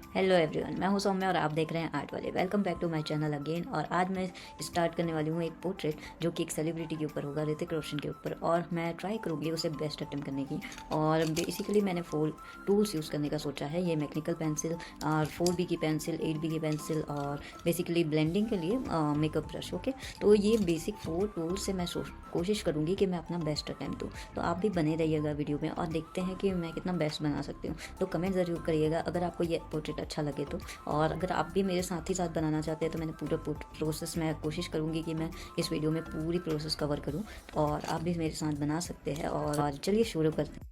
Hello everyone, मैं हूं सौम्या और आप देख रहे हैं आर्ट वाले। Welcome back to my channel again. और आज मैं स्टार्ट करने वाली हूं एक पोर्ट्रेट जो कि एक सेलिब्रिटी के ऊपर होगा, ऋतिक रोशन के ऊपर। और मैं ट्राई करूंगी उसे बेस्ट अटेम्प्ट करने की। और बेसिकली मैंने 4 टूल्स यूज़ करने का सोचा है। ये मैकेनिकल पेंसिल और 4B की पेंसिल, 8B की पेंसिल और बेसिकली ब्लेंडिंग के लिए मेकअप ब्रश। ओके, तो ये बेसिक 4 टूल्स से मैं कोशिश करूँगी कि मैं अपना बेस्ट अटैम्प्ट दूँ। तो आप भी बने रहिएगा वीडियो में और देखते हैं कि मैं कितना बेस्ट बना सकती हूँ। तो कमेंट ज़रूर करिएगा अगर आपको ये पोर्ट्रेट अच्छा लगे तो। और अगर आप भी मेरे साथ ही साथ बनाना चाहते हैं तो मैंने पूरा प्रोसेस मैं कोशिश करूँगी कि मैं इस वीडियो में पूरी प्रोसेस कवर करूँ और आप भी मेरे साथ बना सकते हैं। और चलिए शुरू करते हैं।